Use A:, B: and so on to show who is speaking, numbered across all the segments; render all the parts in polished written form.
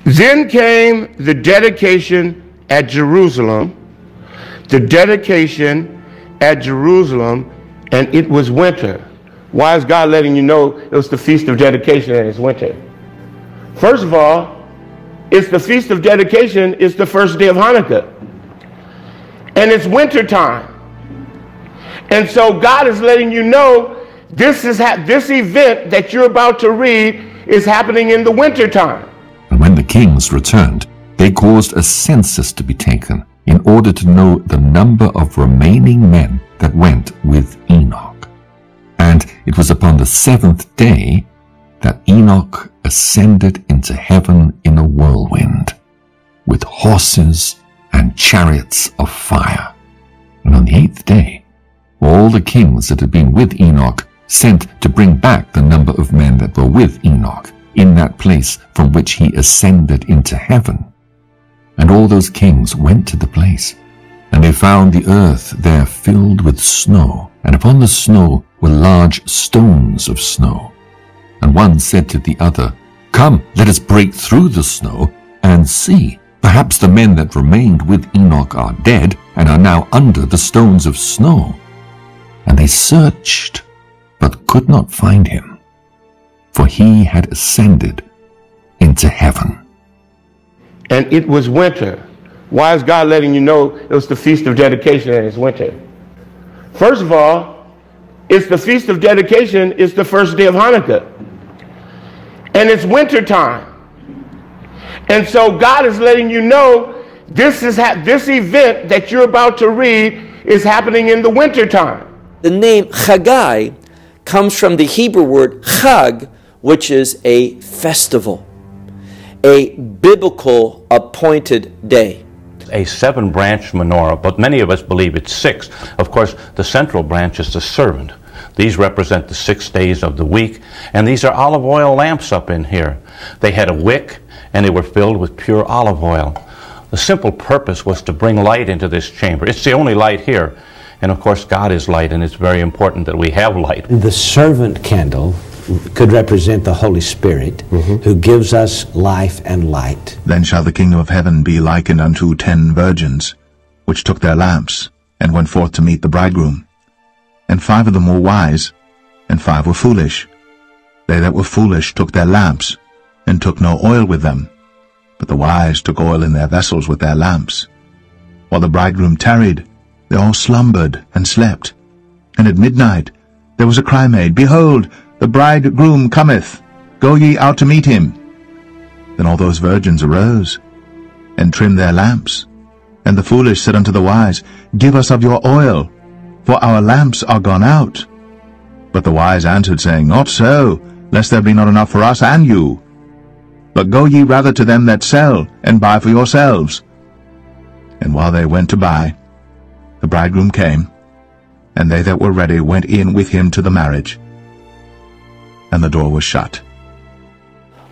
A: Then came the dedication at Jerusalem, the dedication at Jerusalem, and it was winter. Why is God letting you know it was the Feast of Dedication and it's winter? First of all, it's the Feast of Dedication, it's the first day of Hanukkah. And it's winter time. And so God is letting you know this event that you're about to read is happening in the winter time.
B: And when the kings returned, they caused a census to be taken in order to know the number of remaining men that went with Enoch. And it was upon the 7th day that Enoch ascended into heaven in a whirlwind, with horses and chariots of fire. And on the 8th day, all the kings that had been with Enoch sent to bring back the number of men that were with Enoch in that place from which he ascended into heaven. And all those kings went to the place, and they found the earth there filled with snow, and upon the snow were large stones of snow. And one said to the other, "Come, let us break through the snow and see. Perhaps the men that remained with Enoch are dead and are now under the stones of snow." And they searched, but could not find him, for he had ascended into heaven.
A: And it was winter. Why is God letting you know it was the Feast of Dedication and it's winter? First of all, it's the Feast of Dedication, it's the first day of Hanukkah. And it's winter time. And so God is letting you know this event that you're about to read is happening in the winter time.
C: The name Chagai comes from the Hebrew word Chag, which is a festival, a biblical appointed day.
D: A 7-branch menorah, but many of us believe it's 6. Of course, the central branch is the servant. These represent the 6 days of the week, and these are olive oil lamps up in here. They had a wick, and they were filled with pure olive oil. The simple purpose was to bring light into this chamber. It's the only light here, and of course God is light, and it's very important that we have light.
E: The servant candle could represent the Holy Spirit, who gives us life and light.
F: Then shall the kingdom of heaven be likened unto 10 virgins, which took their lamps, and went forth to meet the bridegroom. And 5 of them were wise, and 5 were foolish. They that were foolish took their lamps, and took no oil with them. But the wise took oil in their vessels with their lamps. While the bridegroom tarried, they all slumbered and slept. And at midnight there was a cry made, Behold, the bridegroom cometh, go ye out to meet him. Then all those virgins arose, and trimmed their lamps. And the foolish said unto the wise, Give us of your oil, for our lamps are gone out. But the wise answered, saying, Not so, lest there be not enough for us and you. But go ye rather to them that sell, and buy for yourselves. And while they went to buy, the bridegroom came, and they that were ready went in with him to the marriage, and the door was shut.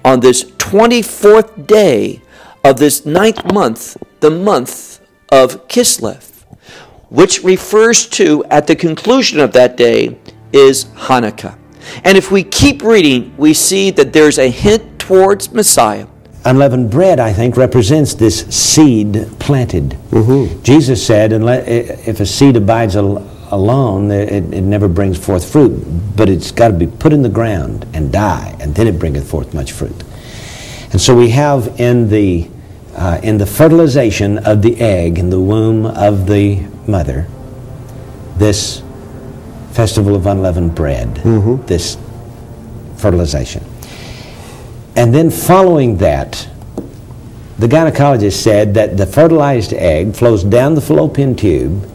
C: On this 24th day of this 9th month, the month of Kislev, which refers to, at the conclusion of that day, is Hanukkah. And if we keep reading, we see that there's a hint towards Messiah.
E: Unleavened bread, I think, represents this seed planted. Jesus said, if a seed abides alone, it never brings forth fruit, but it's got to be put in the ground and die, and then it bringeth forth much fruit. And so we have in the fertilization of the egg in the womb of the mother, this festival of unleavened bread, this fertilization. And then following that, the gynecologist said that the fertilized egg flows down the fallopian tube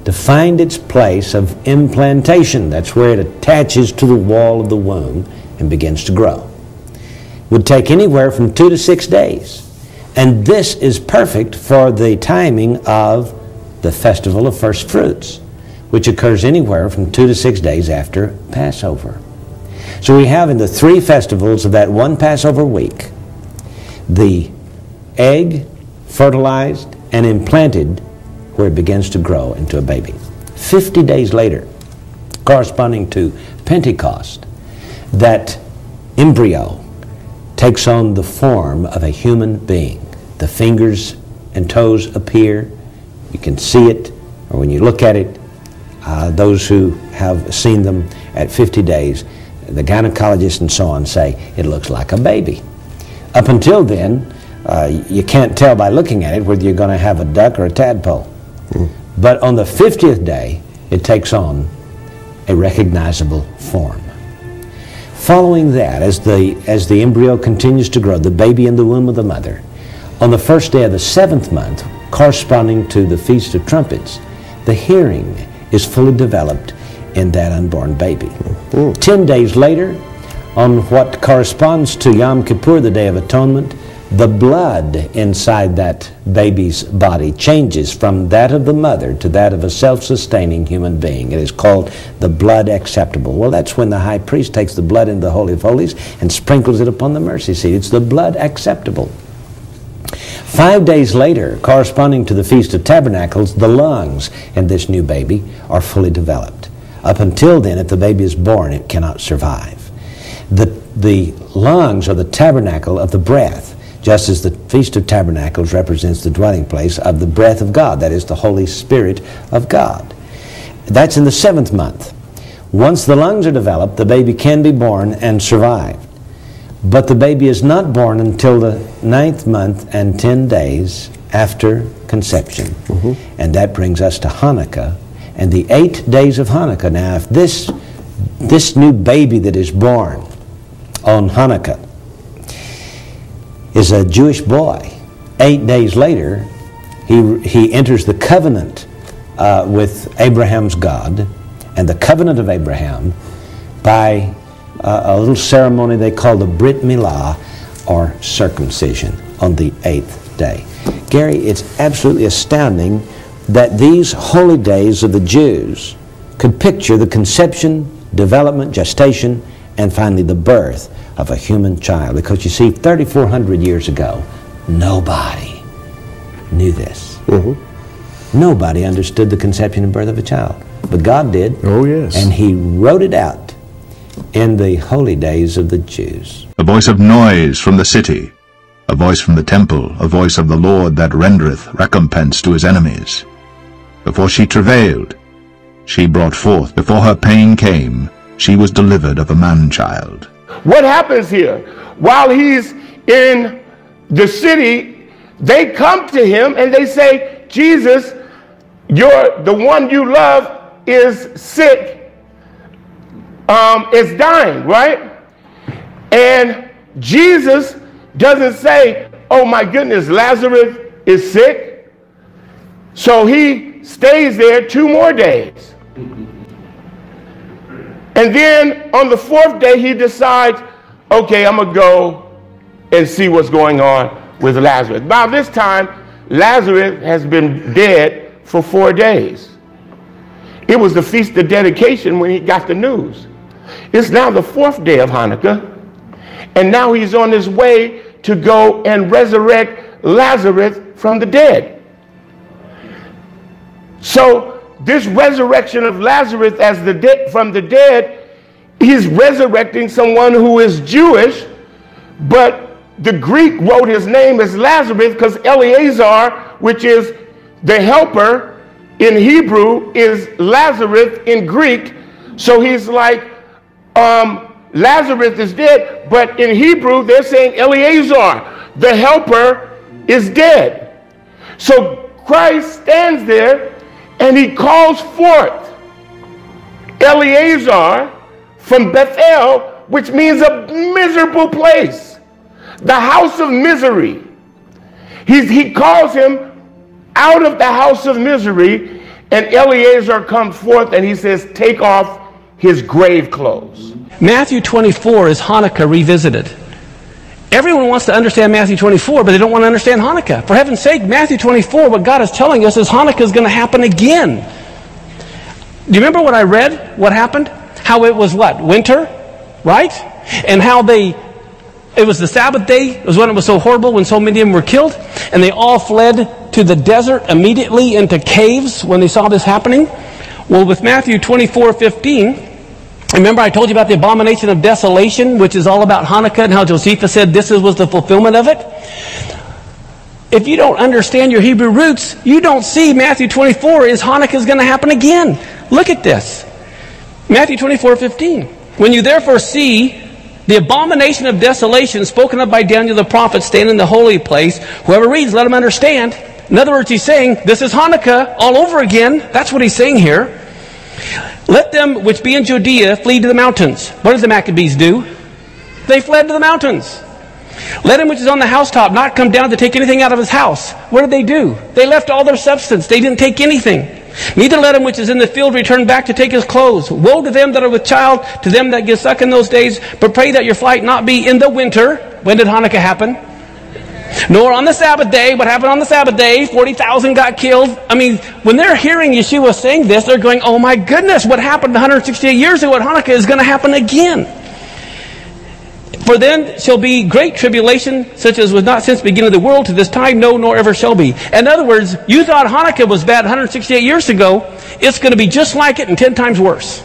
E: to find its place of implantation. That's where it attaches to the wall of the womb and begins to grow. It would take anywhere from 2 to 6 days. And this is perfect for the timing of the festival of first fruits, which occurs anywhere from 2 to 6 days after Passover. So we have in the 3 festivals of that one Passover week, the egg fertilized and implanted where it begins to grow into a baby. 50 days later, corresponding to Pentecost, that embryo takes on the form of a human being. The fingers and toes appear. You can see it, or when you look at it, those who have seen them at 50 days, the gynecologists and so on say it looks like a baby. Up until then, you can't tell by looking at it whether you're going to have a duck or a tadpole. But on the 50th day, it takes on a recognizable form. Following that, as the embryo continues to grow, the baby in the womb of the mother, on the first day of the 7th month, corresponding to the Feast of Trumpets, the hearing is fully developed in that unborn baby. 10 days later, on what corresponds to Yom Kippur, the Day of Atonement, the blood inside that baby's body changes from that of the mother to that of a self-sustaining human being. It is called the blood acceptable. Well, that's when the high priest takes the blood into the Holy of Holies and sprinkles it upon the mercy seat. It's the blood acceptable. 5 days later, corresponding to the Feast of Tabernacles, the lungs in this new baby are fully developed. Up until then, if the baby is born, it cannot survive. The lungs are the tabernacle of the breath, just as the Feast of Tabernacles represents the dwelling place of the breath of God, that is the Holy Spirit of God. That's in the 7th month. Once the lungs are developed, the baby can be born and survive. But the baby is not born until the 9th month and 10 days after conception. And that brings us to Hanukkah and the 8 days of Hanukkah. Now, if this new baby that is born on Hanukkah is a Jewish boy, 8 days later, he enters the covenant with Abraham's God, and the covenant of Abraham by a little ceremony they call the Brit Milah, or circumcision, on the 8th day. Gary, it's absolutely astounding that these holy days of the Jews could picture the conception, development, gestation, and finally the birth of a human child. Because you see, 3,400 years ago, nobody knew this. Nobody understood the conception and birth of a child. But God did.
A: Oh, yes.
E: And He wrote it out in the holy days of the Jews.
F: A voice of noise from the city, a voice from the temple, a voice of the Lord that rendereth recompense to his enemies. Before she travailed, she brought forth. Before her pain came, she was delivered of a man-child.
A: What happens here? While he's in the city, they come to him and they say, Jesus, the one you love is sick, is dying, right? And Jesus doesn't say, oh my goodness, Lazarus is sick. So he stays there 2 more days. And then on the 4th day, he decides, okay, I'm going to go and see what's going on with Lazarus. By this time, Lazarus has been dead for 4 days. It was the Feast of Dedication when he got the news. It's now the 4th day of Hanukkah, and now he's on his way to go and resurrect Lazarus from the dead. So this resurrection of Lazarus from the dead, he's resurrecting someone who is Jewish, but the Greek wrote his name as Lazarus because Eleazar, which is the helper in Hebrew, is Lazarus in Greek. So he's like, Lazarus is dead, but in Hebrew they're saying Eleazar, the helper, is dead. So Christ stands there and he calls forth Eleazar from Bethel, which means a miserable place, the house of misery. He calls him out of the house of misery, and Eleazar comes forth and he says, take off his grave clothes.
G: Matthew 24 is Hanukkah revisited. Everyone wants to understand Matthew 24, but they don't want to understand Hanukkah. For heaven's sake, Matthew 24, what God is telling us is Hanukkah is going to happen again. Do you remember what I read? What happened? How it was what? Winter, right? And how it was the Sabbath day. It was when it was so horrible, when so many of them were killed. And they all fled to the desert immediately into caves when they saw this happening. Well, with Matthew 24:15, Remember I told you about the abomination of desolation, which is all about Hanukkah, and how Josephus said this was the fulfillment of it? If you don't understand your Hebrew roots, you don't see Matthew 24 is Hanukkah is going to happen again. Look at this. Matthew 24:15. When you therefore see the abomination of desolation spoken of by Daniel the prophet stand in the holy place, whoever reads, let him understand. In other words, he's saying, this is Hanukkah all over again. That's what he's saying here. Let them which be in Judea flee to the mountains. What did the Maccabees do? They fled to the mountains. Let him which is on the housetop not come down to take anything out of his house. What did they do? They left all their substance. They didn't take anything. Neither let him which is in the field return back to take his clothes. Woe to them that are with child, to them that give suck in those days. But pray that your flight not be in the winter. When did Hanukkah happen? Nor on the Sabbath day. What happened on the Sabbath day? 40,000 got killed. I mean, when they're hearing Yeshua saying this, they're going, oh my goodness, what happened 168 years ago at Hanukkah is going to happen again. For then shall be great tribulation, such as was not since the beginning of the world to this time, no, nor ever shall be. In other words, you thought Hanukkah was bad 168 years ago. It's going to be just like it and 10 times worse.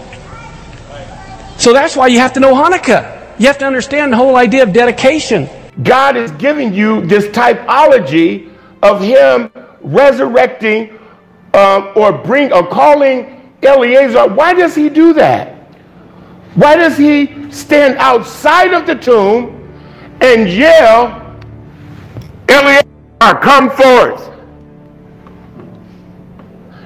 G: So that's why you have to know Hanukkah. You have to understand the whole idea of dedication.
A: God is giving you this typology of him resurrecting or calling Eleazar. Why does he do that? Why does he stand outside of the tomb and yell, Eleazar, come forth?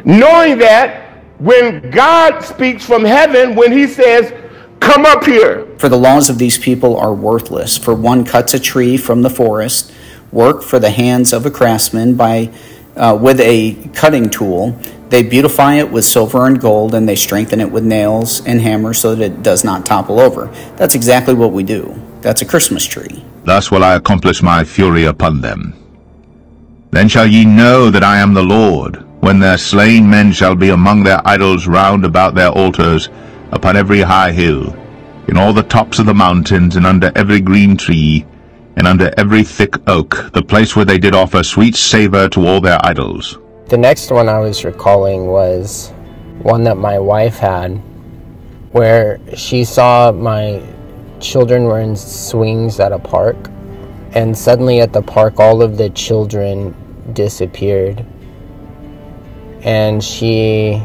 A: Knowing that when God speaks from heaven, when he says, come up here.
H: For the laws of these people are worthless. For one cuts a tree from the forest, work for the hands of a craftsman with a cutting tool. They beautify it with silver and gold, and they strengthen it with nails and hammers so that it does not topple over. That's exactly what we do. That's a Christmas tree.
F: Thus will I accomplish my fury upon them. Then shall ye know that I am the Lord, when their slain men shall be among their idols round about their altars, upon every high hill, in all the tops of the mountains, and under every green tree, and under every thick oak, the place where they did offer sweet savour to all their idols.
I: The next one I was recalling was one that my wife had, where she saw my children were in swings at a park, and suddenly at the park all of the children disappeared. And she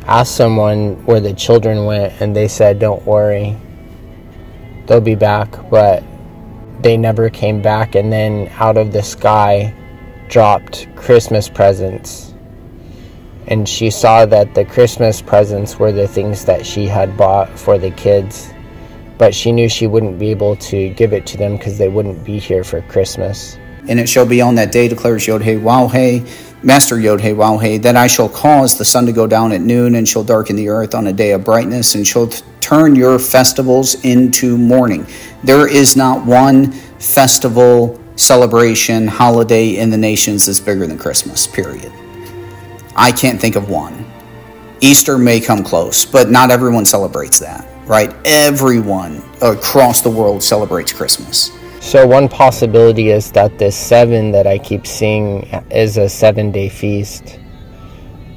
I: asked someone where the children went, and they said, don't worry, they'll be back. But they never came back. And then out of the sky dropped Christmas presents, and she saw that the Christmas presents were the things that she had bought for the kids, but she knew she wouldn't be able to give it to them because they wouldn't be here for Christmas.
H: And it shall be on that day, declares Yod-Heh-Waw-Heh, Master Yod-Heh-Waw-Heh, that I shall cause the sun to go down at noon, and shall darken the earth on a day of brightness, and shall turn your festivals into mourning. There is not one festival, celebration, holiday in the nations that's bigger than Christmas, period. I can't think of one. Easter may come close, but not everyone celebrates that, right? Everyone across the world celebrates Christmas.
I: So one possibility is that this 7 that I keep seeing is a 7-day feast.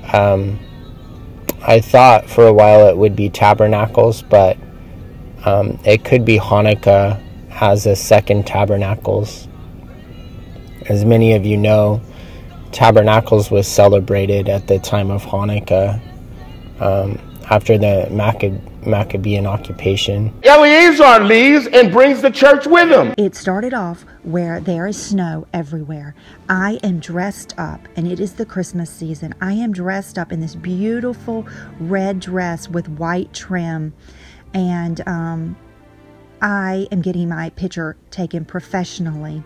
I: I thought for a while it would be Tabernacles, but it could be Hanukkah as a second Tabernacles. As many of you know, Tabernacles was celebrated at the time of Hanukkah after the Maccabean occupation.
A: Eleazar leaves and brings the church with him.
J: It started off where there is snow everywhere. I am dressed up, and it is the Christmas season. I am dressed up in this beautiful red dress with white trim, and I am getting my picture taken professionally.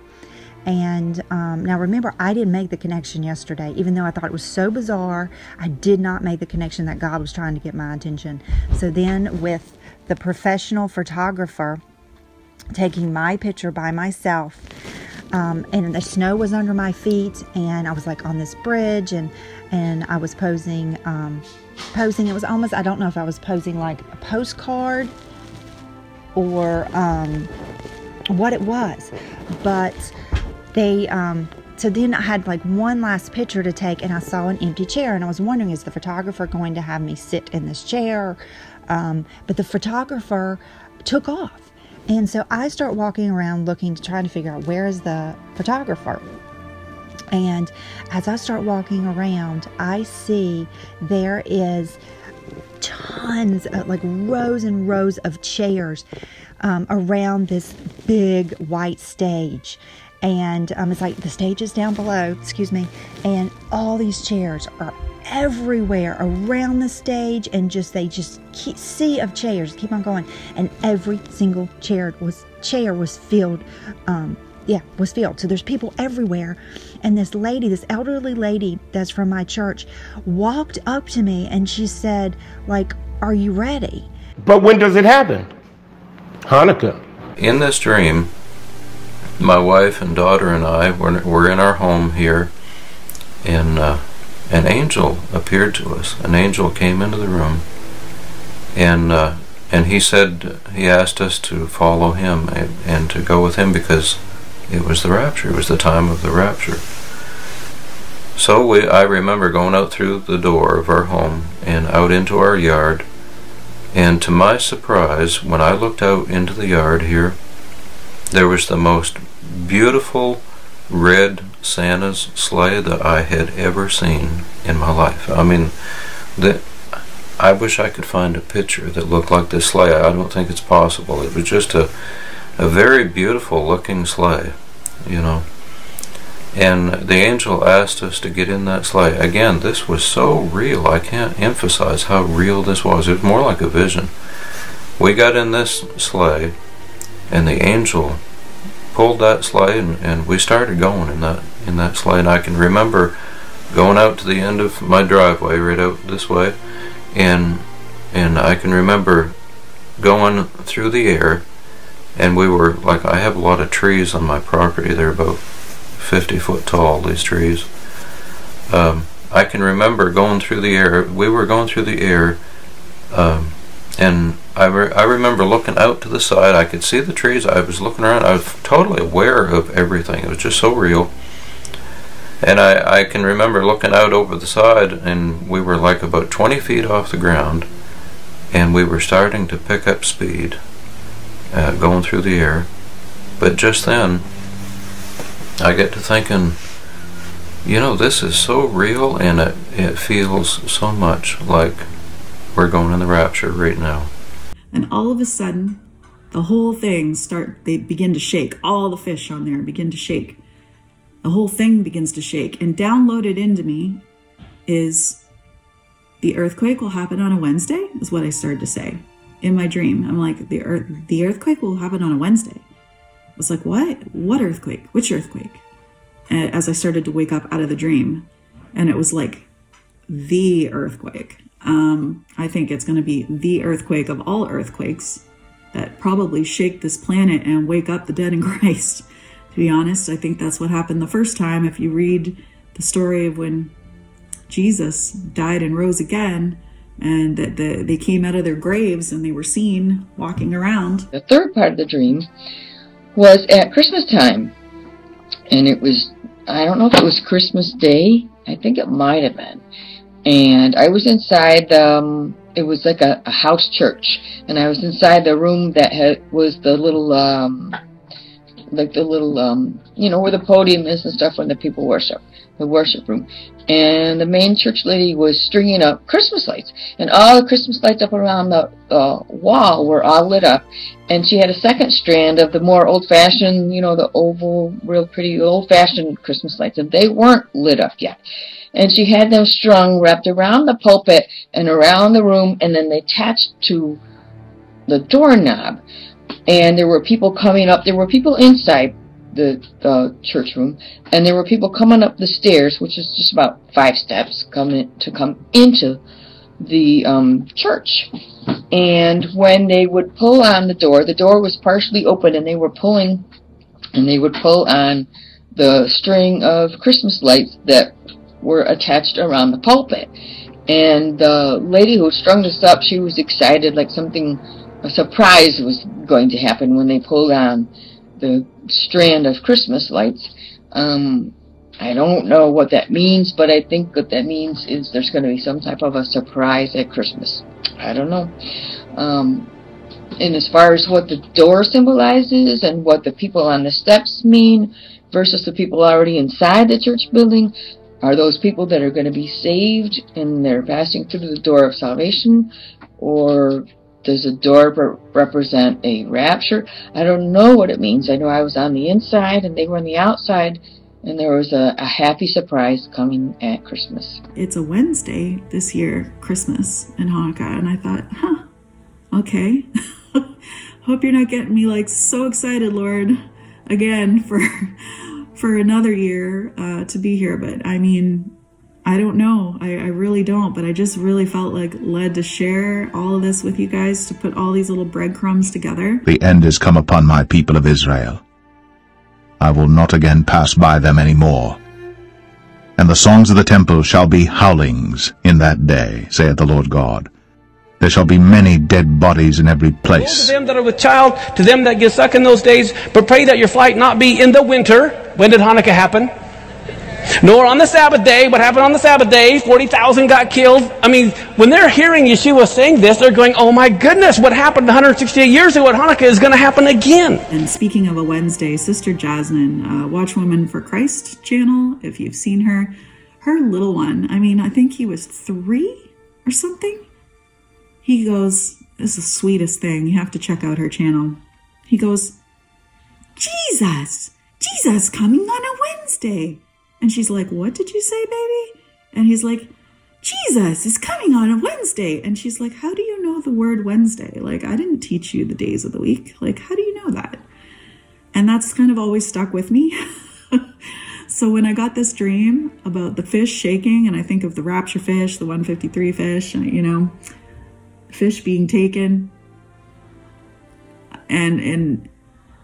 J: And now remember, I didn't make the connection yesterday. Even though I thought it was so bizarre, I did not make the connection that God was trying to get my attention. So then with the professional photographer taking my picture by myself, and the snow was under my feet, and I was like on this bridge, and I was posing. It was almost, I don't know if I was posing like a postcard or what it was, but they so then I had like one last picture to take, and I saw an empty chair, and I was wondering, is the photographer going to have me sit in this chair? but the photographer took off. And so I start walking around looking to try to figure out where is the photographer. And as I start walking around, I see there is tons of, like, rows and rows of chairs around this big white stage. And it's like the stage is down below, excuse me, and all these chairs are everywhere around the stage, and sea of chairs keep on going, and every single chair was filled. Was filled. So there's people everywhere. And this lady, this elderly lady that's from my church, walked up to me and she said, like, "Are you ready?"
A: But when does it happen? Hanukkah.
K: In this dream, my wife and daughter and I were in our home here, and an angel appeared to us. An angel came into the room, and he asked us to follow him and to go with him because it was the rapture. It was the time of the rapture. So I remember going out through the door of our home and out into our yard, and to my surprise, when I looked out into the yard here, there was the most beautiful red Santa's sleigh that I had ever seen in my life. I mean, I wish I could find a picture that looked like this sleigh. I don't think it's possible. It was just a very beautiful looking sleigh, you know. And the angel asked us to get in that sleigh. Again, this was so real. I can't emphasize how real this was. It was more like a vision. We got in this sleigh, and the angel pulled that sleigh, and we started going in that sleigh. And I can remember going out to the end of my driveway, right out this way, and I can remember going through the air, and we were, like, I have a lot of trees on my property. They're about 50 foot tall, these trees. I can remember going through the air. We were going through the air, and I remember looking out to the side. I could see the trees. I was looking around. I was totally aware of everything. It was just so real. And I can remember looking out over the side, and we were like about 20 feet off the ground, and we were starting to pick up speed, going through the air. But just then, I get to thinking, you know, this is so real, and it feels so much like we're going in the rapture right now.
L: And all of a sudden, the whole thing they begin to shake. All the fish on there begin to shake. The whole thing begins to shake. And downloaded into me is, the earthquake will happen on a Wednesday, is what I started to say in my dream. I'm like, the earthquake will happen on a Wednesday. I was like, what? What earthquake? Which earthquake? And as I started to wake up out of the dream, and it was like the earthquake. I think it's going to be the earthquake of all earthquakes that probably shake this planet and wake up the dead in Christ. To be honest, I think that's what happened the first time. If you read the story of when Jesus died and rose again, and that they came out of their graves and they were seen walking around.
M: The third part of the dream was at Christmas time, and it was, I don't know if it was Christmas Day. I think it might have been. And I was inside, it was like a house church, and I was inside the room that was the little, you know, where the podium is and stuff when the people worship, the worship room. And the main church lady was stringing up Christmas lights, and all the Christmas lights up around the wall were all lit up. And she had a second strand of the more old-fashioned, you know, the oval, real pretty old-fashioned Christmas lights, and they weren't lit up yet. And she had them strung, wrapped around the pulpit and around the room, and then they attached to the doorknob. And there were people coming up. There were people inside the church room, and there were people coming up the stairs, which is just about 5 steps, come into the church. And when they would pull on the door was partially open, and they would pull on the string of Christmas lights that were attached around the pulpit. And the lady who strung this up, she was excited, like a surprise was going to happen when they pulled on the strand of Christmas lights. I don't know what that means, but I think what that means is there's going to be some type of a surprise at Christmas. I don't know. And as far as what the door symbolizes and what the people on the steps mean versus the people already inside the church building, are those people that are going to be saved and they're passing through the door of salvation? Or does the door represent a rapture? I don't know what it means. I know I was on the inside and they were on the outside, and there was a happy surprise coming at Christmas.
L: It's a Wednesday this year, Christmas and Hanukkah, and I thought, okay. Hope you're not getting me like so excited, Lord, again for another year to be here. But I mean, I don't know. I really don't. But I just really felt like led to share all of this with you guys, to put all these little breadcrumbs together.
F: The end is come upon my people of Israel. I will not again pass by them any more. And the songs of the temple shall be howlings in that day, saith the Lord God. There shall be many dead bodies in every place.
G: To them that are with child, to them that get stuck in those days, but pray that your flight not be in the winter. When did Hanukkah happen? Nor on the Sabbath day. What happened on the Sabbath day? 40,000 got killed. I mean, when they're hearing Yeshua saying this, they're going, oh my goodness, what happened 168 years ago at Hanukkah is going to happen again.
L: And speaking of a Wednesday, Sister Jasmine, Watchwoman for Christ channel, if you've seen her little one, I mean, I think he was 3 or something. He goes, this is the sweetest thing. You have to check out her channel. He goes, Jesus coming on a Wednesday. And she's like, what did you say, baby? And he's like, Jesus is coming on a Wednesday. And she's like, how do you know the word Wednesday? Like, I didn't teach you the days of the week. Like, how do you know that? And that's kind of always stuck with me. So when I got this dream about the fish shaking, and I think of the rapture fish, the 153 fish, you know, fish being taken, and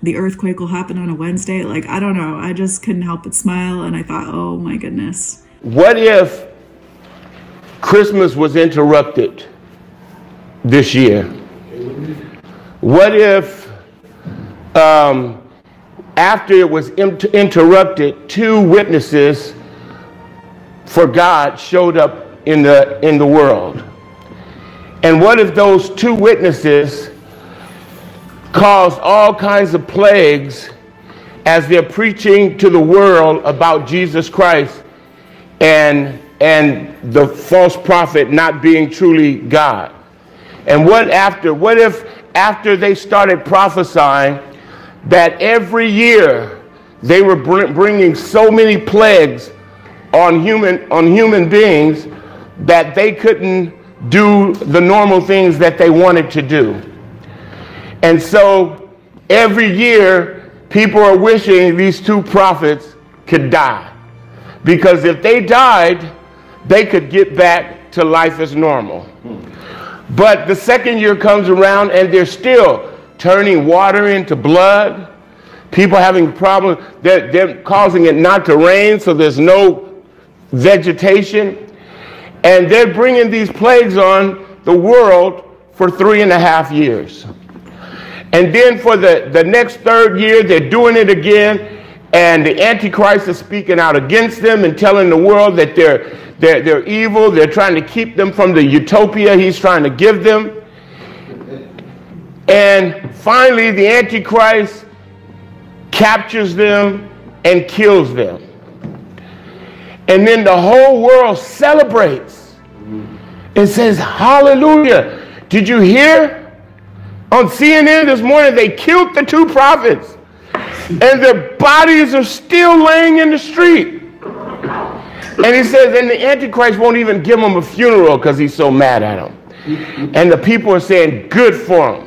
L: the earthquake will happen on a Wednesday. Like, I don't know. I just couldn't help but smile, and I thought, oh my goodness.
A: What if Christmas was interrupted this year? What if after it was interrupted, 2 witnesses for God showed up in the world? And what if those 2 witnesses caused all kinds of plagues as they're preaching to the world about Jesus Christ and the false prophet not being truly God? And what if after they started prophesying that every year they were bringing so many plagues on human beings that they couldn't do the normal things that they wanted to do? And so every year people are wishing these 2 prophets could die, because if they died, they could get back to life as normal. But the second year comes around and they're still turning water into blood. People having problems, they're causing it not to rain, so there's no vegetation. And they're bringing these plagues on the world for 3.5 years. And then for the next 3rd year, they're doing it again, and the Antichrist is speaking out against them and telling the world that they're evil. They're trying to keep them from the utopia he's trying to give them. And finally, the Antichrist captures them and kills them. And then the whole world celebrates and says, hallelujah. Did you hear? On CNN this morning, they killed the 2 prophets, and their bodies are still laying in the street. And he says, and the Antichrist won't even give them a funeral because he's so mad at them. And the people are saying, good for them.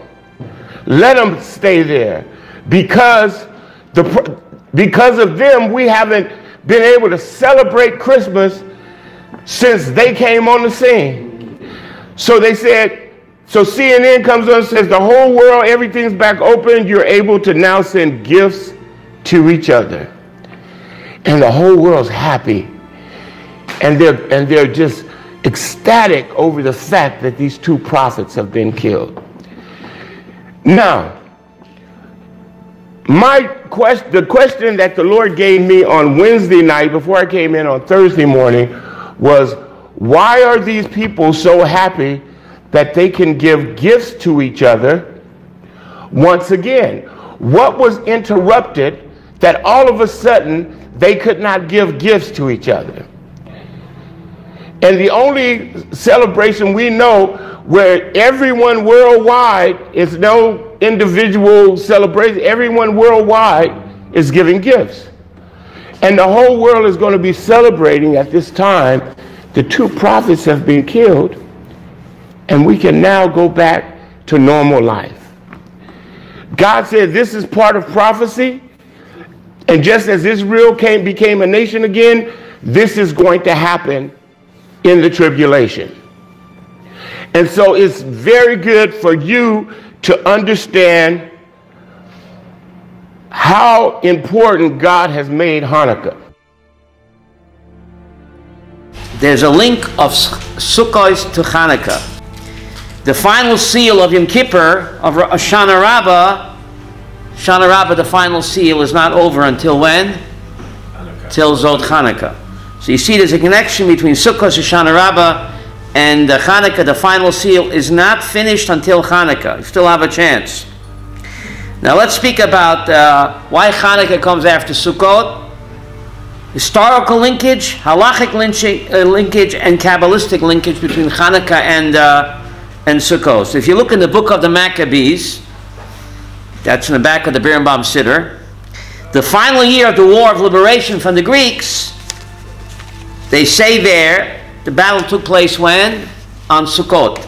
A: Let them stay there. Because of them, we haven't been able to celebrate Christmas since they came on the scene. So they said, so CNN comes on and says the whole world, everything's back open. You're able to now send gifts to each other. And the whole world's happy. And they're just ecstatic over the fact that these 2 prophets have been killed. Now, the question that the Lord gave me on Wednesday night before I came in on Thursday morning was, why are these people so happy that they can give gifts to each other once again. What was interrupted that all of a sudden they could not give gifts to each other? And the only celebration we know where everyone worldwide is no individual celebration, everyone worldwide is giving gifts. And the whole world is going to be celebrating at this time. The two prophets have been killed, and we can now go back to normal life. God said this is part of prophecy, and just as Israel became a nation again, this is going to happen in the tribulation. And so it's very good for you to understand how important God has made Hanukkah.
N: There's a link of Sukkot to Hanukkah. The final seal of Yom Kippur, of Shana Rabbah, the final seal is not over until when? Hanukkah. Till Zod Hanukkah. So you see there's a connection between Sukkot and Shana Rabbah and Hanukkah. The final seal is not finished until Hanukkah. You still have a chance. Now let's speak about why Hanukkah comes after Sukkot. Historical linkage, halachic linkage, and Kabbalistic linkage between Hanukkah and Sukkot. So if you look in the book of the Maccabees, that's in the back of the Birnbaum Siddur, the final year of the War of Liberation from the Greeks, they say there, the battle took place when? On Sukkot.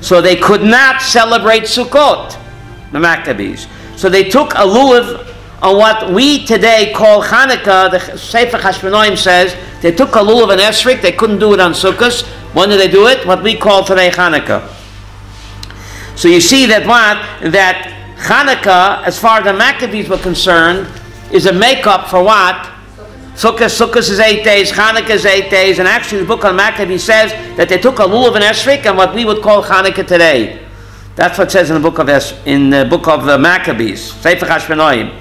N: So they could not celebrate Sukkot, the Maccabees. So they took a lulav on what we today call Hanukkah. The Sefer Hashmonaim says they took a lulav and esrog. They couldn't do it on Sukkot. When did they do it? What we call today Hanukkah. So you see that that Hanukkah, as far as the Maccabees were concerned, is a makeup for what? Sukkot is 8 days, Hanukkah is 8 days, and actually the book on Maccabees says that they took a lulav and esrog and what we would call Hanukkah today. That's what it says in the book of the Maccabees, Sefer Hashmonaim.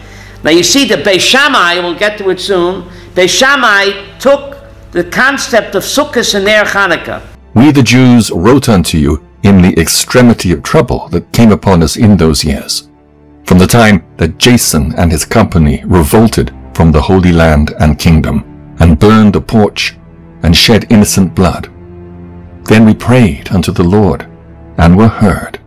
N: Now you see the Beis Shammai, we'll get to it soon, Beis Shammai took the concept of Sukkot in their Hanukkah.
B: We the Jews wrote unto you in the extremity of trouble that came upon us in those years, from the time that Jason and his company revolted from the Holy Land and kingdom, and burned the porch, and shed innocent blood. Then we prayed unto the Lord, and were heard.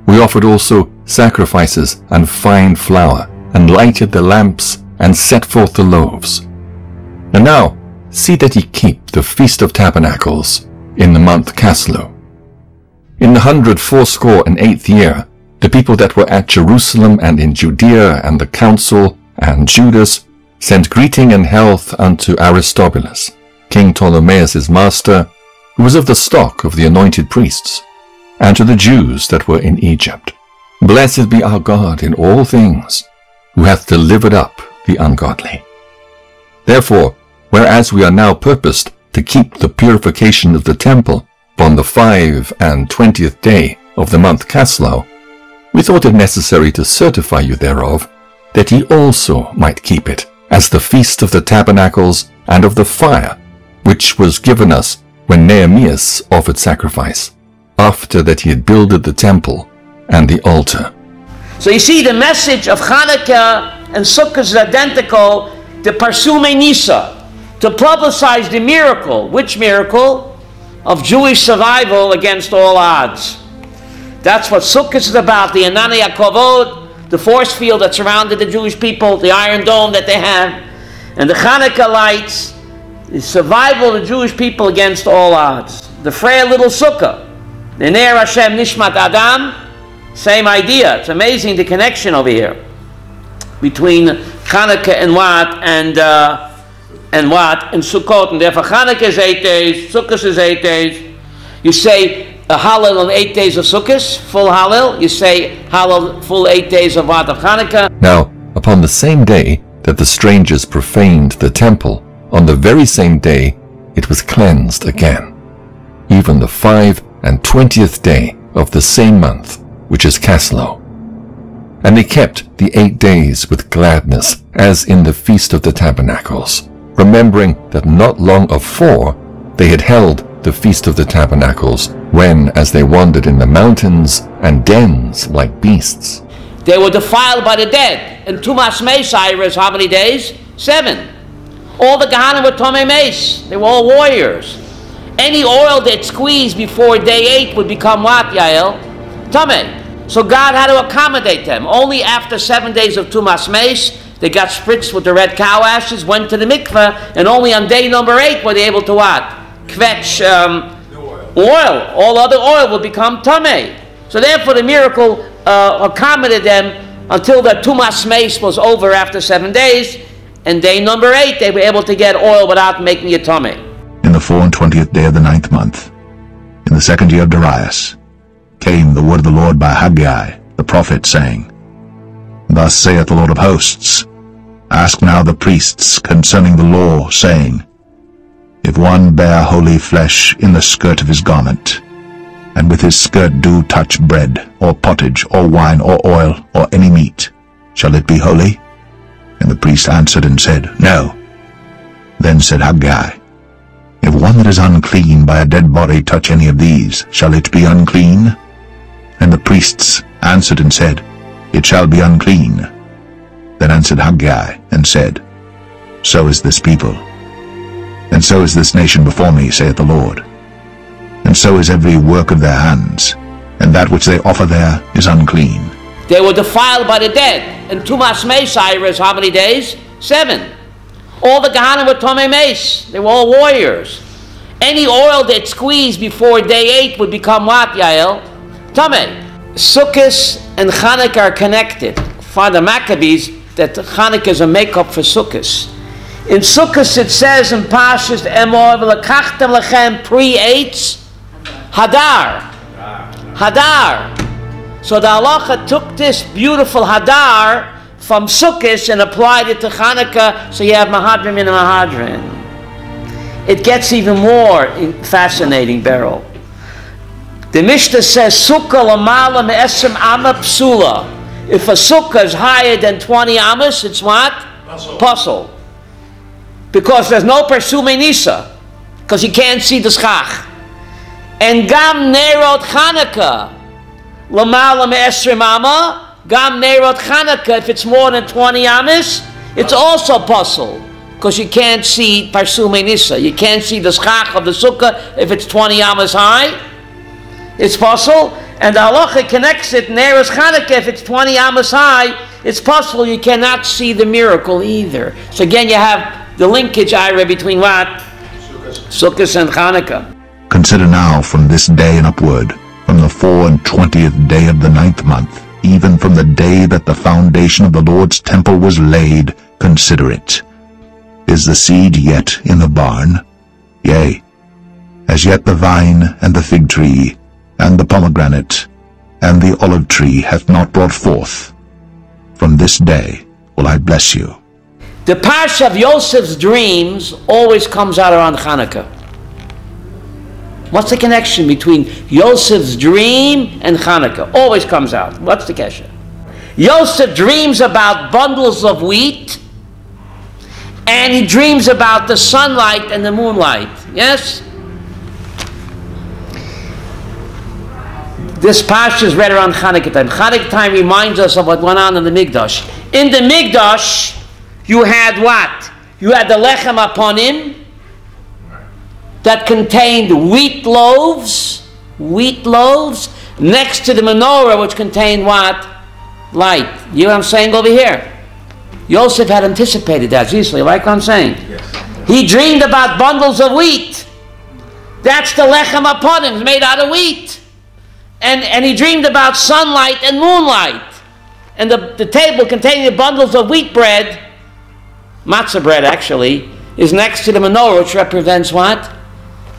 B: We offered also sacrifices and fine flour, and lighted the lamps, and set forth the loaves. And now see that ye keep the Feast of Tabernacles in the month Caslu. In the 184th year, the people that were at Jerusalem and in Judea and the council and Judas sent greeting and health unto Aristobulus, King Ptolemaeus' master, who was of the stock of the anointed priests, and to the Jews that were in Egypt. Blessed be our God in all things, who hath delivered up the ungodly. Therefore, whereas we are now purposed to keep the purification of the temple upon the 25th and 20th day of the month Caslu, we thought it necessary to certify you thereof, that ye also might keep it, as the Feast of the Tabernacles and of the fire, which was given us when Nehemias offered sacrifice, after that he had builded the temple and the altar.
N: So you see, the message of Hanukkah and Sukkot is identical to Parsume Nisa, to publicize the miracle. Which miracle? Of Jewish survival against all odds. That's what Sukkot is about, the Anani HaKavod, the force field that surrounded the Jewish people, the Iron Dome that they have, and the Hanukkah lights, the survival of the Jewish people against all odds. The frail little Sukkah, the Ner Hashem Nishmat Adam, same idea. It's amazing the connection over here between Hanukkah and Sukkot. And therefore Hanukkah is 8 days, Sukkot is 8 days. You say a Hallel on 8 days of Sukkot, full Hallel. You say Hallel full 8 days of what? Of Hanukkah.
B: Now, upon the same day that the strangers profaned the temple, on the very same day it was cleansed again, even the 25th day of the same month, which is Caslu. And they kept the 8 days with gladness, as in the Feast of the Tabernacles, remembering that not long afore they had held the Feast of the Tabernacles when, as they wandered in the mountains and dens like beasts.
N: They were defiled by the dead. And Tumas Mesai is how many days? 7. All the Gehanim were Tomei Mes. They were all warriors. Any oil that squeezed before day 8 would become what, Yael? Tomei. So God had to accommodate them. Only after 7 days of Tumas Mes, they got spritzed with the red cow ashes, went to the mikveh, and only on day number 8 were they able to what? Kvetch oil. All other oil will become Tomei. So therefore the miracle accommodated them until the Tumas Mes was over after 7 days, and day number 8 they were able to get oil without making it Tomei.
F: In the 24th day of the 9th month, in the 2nd year of Darius, came the word of the Lord by Haggai, the prophet, saying, Thus saith the Lord of hosts, Ask now the priests concerning the law, saying, If one bear holy flesh in the skirt of his garment, and with his skirt do touch bread, or pottage, or wine, or oil, or any meat, shall it be holy? And the priest answered and said, No. Then said Haggai, If one that is unclean by a dead body touch any of these, shall it be unclean? And the priests answered and said, It shall be unclean. Then answered Haggai and said, So is this people, and so is this nation before me, saith the Lord. And so is every work of their hands, and that which they offer there is unclean.
N: They were defiled by the dead. And Tumas Mesai is how many days? 7. All the Gehanim were Tomei Mes. They were all warriors. Any oil that squeezed before day 8 would become what, Yael? Tomei. Sukkot and Hanukkah are connected. Father Maccabees, that Hanukkah is a makeup for Sukkot. In Sukkot it says in Pashas Emor, V'lekachtem lechem pri eitz Hadar. Hadar. So the halacha took this beautiful Hadar from Sukkot and applied it to Hanukkah, so you have Mahadrim in a Mahadrim. It gets even more fascinating, Beryl. The Mishnah says, Sukkah lamala me'esrim amma psula. If a sukkah is higher than 20 amas, it's what? Puzzle. Because there's no persume nisa, because you can't see the schach. And gam nerot Hanukkah lamala me'esrim amma, gam nerot Hanukkah, if it's more than 20 amas, it's also puzzle, because you can't see persume nisa. You can't see the schach of the sukkah if it's 20 amas high. It's possible, and the halacha connects it. Neres Hanukkah, if it's 20 amas high, it's possible you cannot see the miracle either. So again, you have the linkage, Ira, between what? Sukkot and Hanukkah.
F: Consider now from this day and upward, from the 24th day of the 9th month, even from the day that the foundation of the Lord's temple was laid, consider it. Is the seed yet in the barn? Yea, as yet the vine and the fig tree, and the pomegranate, and the olive tree hath not brought forth. From this day will I bless you.
N: The parsha of Yosef's dreams always comes out around Hanukkah. What's the connection between Yosef's dream and Hanukkah? Always comes out. What's the connection? Yosef dreams about bundles of wheat, and he dreams about the sunlight and the moonlight. Yes? This parsha is read around Hanukkah time. Hanukkah time reminds us of what went on in the Mikdash. In the Mikdash, you had what? You had the lechem aponim that contained wheat loaves, next to the menorah, which contained what? Light. You know what I'm saying over here? Yosef had anticipated that. Seriously, you like what I'm saying? Yes. He dreamed about bundles of wheat. That's the lechem aponim, made out of wheat. And he dreamed about sunlight and moonlight. And the table containing the bundles of wheat bread, matzah bread actually, is next to the menorah, which represents what?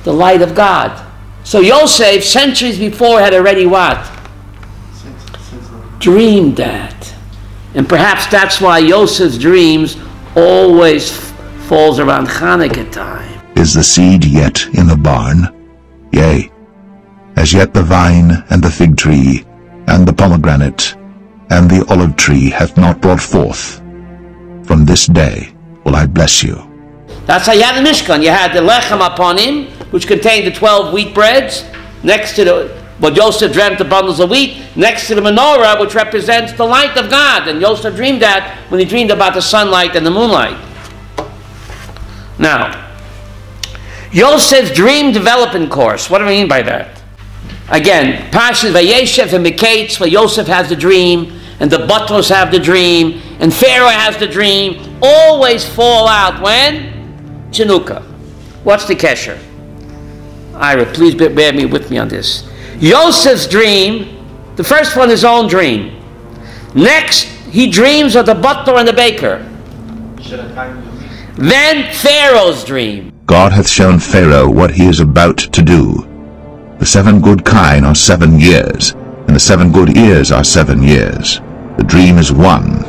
N: The light of God. So Yosef, centuries before, had already what? Dreamed that. And perhaps that's why Yosef's dreams always falls around Hanukkah time.
F: Is the seed yet in the barn? Yea, as yet the vine and the fig tree, and the pomegranate, and the olive tree hath not brought forth. From this day will I bless you.
N: That's how you had the Mishkan. You had the lechem upon him, which contained the 12 wheat breads, next to what Yosef dreamt, the bundles of wheat, next to the menorah, which represents the light of God. And Yosef dreamed that when he dreamed about the sunlight and the moonlight. Now, Yosef's dream development course. What do I mean by that? Again, Pashas Vayeshev and Miketz, where Yosef has the dream, and the Batros have the dream, and Pharaoh has the dream, always fall out when? Hanukkah. What's the kesher? Ira, please bear with me on this. Yosef's dream, the first one, his own dream. Next, he dreams of the butler and the baker. Then Pharaoh's dream.
F: God hath shown Pharaoh what he is about to do. The 7 good kine are 7 years, and the 7 good ears are 7 years. The dream is 1,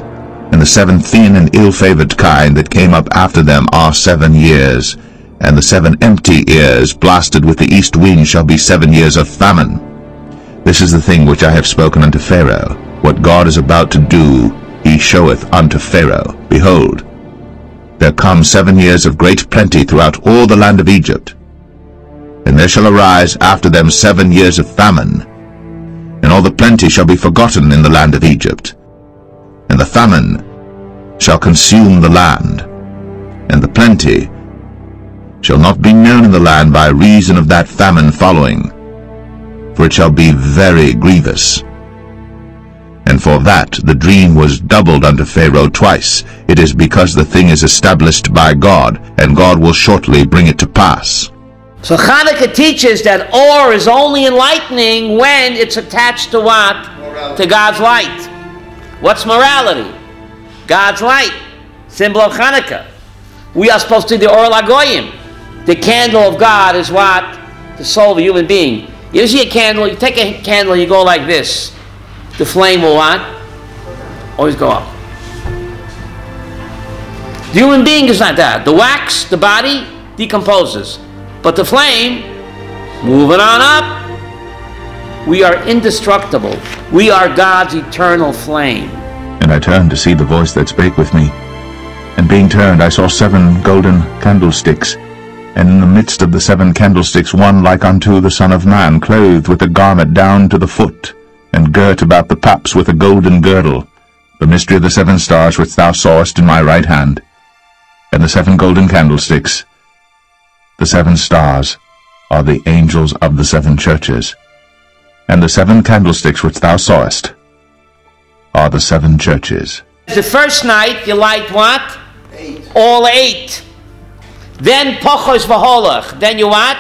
F: and the 7 thin and ill-favored kine that came up after them are 7 years, and the 7 empty ears blasted with the east wind shall be 7 years of famine. This is the thing which I have spoken unto Pharaoh. What God is about to do, he showeth unto Pharaoh. Behold, there come 7 years of great plenty throughout all the land of Egypt. And there shall arise after them 7 years of famine, and all the plenty shall be forgotten in the land of Egypt. And the famine shall consume the land, and the plenty shall not be known in the land by reason of that famine following, for it shall be very grievous. And for that the dream was doubled unto Pharaoh twice. It is because the thing is established by God, and God will shortly bring it to pass.
N: So Hanukkah teaches that or is only enlightening when it's attached to what? Morality. To God's light. What's morality? God's light. Symbol of Hanukkah. We are supposed to do the Or LaGoyim. The candle of God is what? The soul of a human being. You see a candle, you take a candle, you go like this. The flame will what? Always go up. The human being is not that. The wax, the body, decomposes. But the flame, moving on up, we are indestructible. We are God's eternal flame.
F: And I turned to see the voice that spake with me. And being turned, I saw 7 golden candlesticks. And in the midst of the 7 candlesticks, one like unto the Son of Man, clothed with a garment down to the foot, and girt about the paps with a golden girdle, the mystery of the 7 stars which thou sawest in my right hand, and the 7 golden candlesticks. The 7 stars are the angels of the 7 churches, and the 7 candlesticks which thou sawest are the 7 churches.
N: The first night you light what? 8. All 8. Then pochos v'holach. Then you what?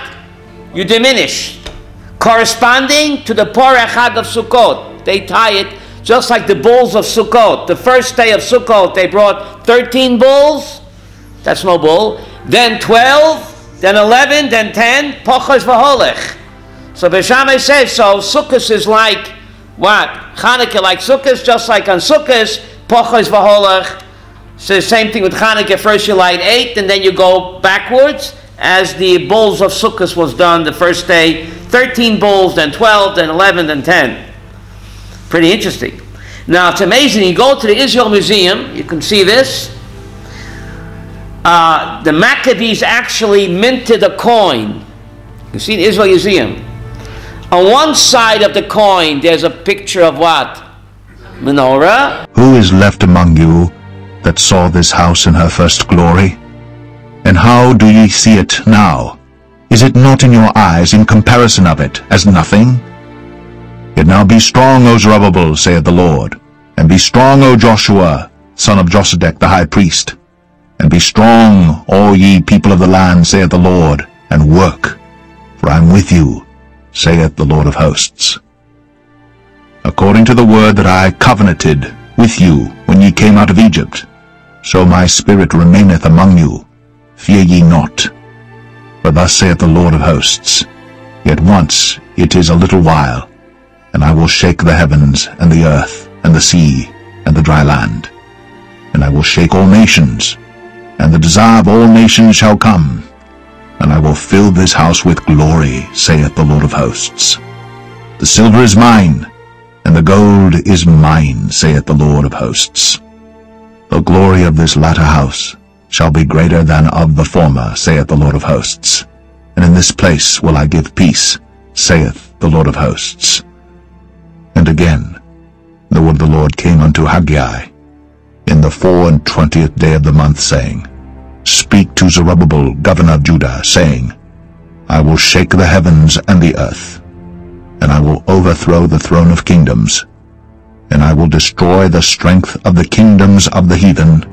N: You diminish. Corresponding to the Porach Chag of Sukkot. They tie it just like the bulls of Sukkot. The first day of Sukkot they brought 13 bulls. That's no bull. Then 12. Then 11, then 10, pochos v'holech. So Beishamai says, so Sukkot is like what? Hanukkah like Sukkot, just like on Sukkot, pochos v'holech. So the same thing with Hanukkah, first you light 8, and then you go backwards, as the bulls of Sukkot was done the first day, 13 bulls, then 12, then 11, then 10. Pretty interesting. Now it's amazing, you go to the Israel Museum, you can see this. The Maccabees actually minted a coin. You see the Israel Museum. On one side of the coin, there's a picture of what? Menorah.
F: Who is left among you that saw this house in her first glory? And how do ye see it now? Is it not in your eyes in comparison of it as nothing? Yet now be strong, O Zerubbabel, saith the Lord, and be strong, O Joshua, son of Josedech the high priest. And be strong, all ye people of the land, saith the Lord, and work, for I am with you, saith the Lord of hosts. According to the word that I covenanted with you when ye came out of Egypt, so my spirit remaineth among you. Fear ye not. For thus saith the Lord of hosts, Yet once it is a little while, and I will shake the heavens, and the earth, and the sea, and the dry land. And I will shake all nations, and the desire of all nations shall come, and I will fill this house with glory, saith the Lord of hosts. The silver is mine, and the gold is mine, saith the Lord of hosts. The glory of this latter house shall be greater than of the former, saith the Lord of hosts. And in this place will I give peace, saith the Lord of hosts. And again the word of the Lord came unto Haggai in the 24th day of the month, saying, Speak to Zerubbabel, governor of Judah, saying, I will shake the heavens and the earth, and I will overthrow the throne of kingdoms, and I will destroy the strength of the kingdoms of the heathen,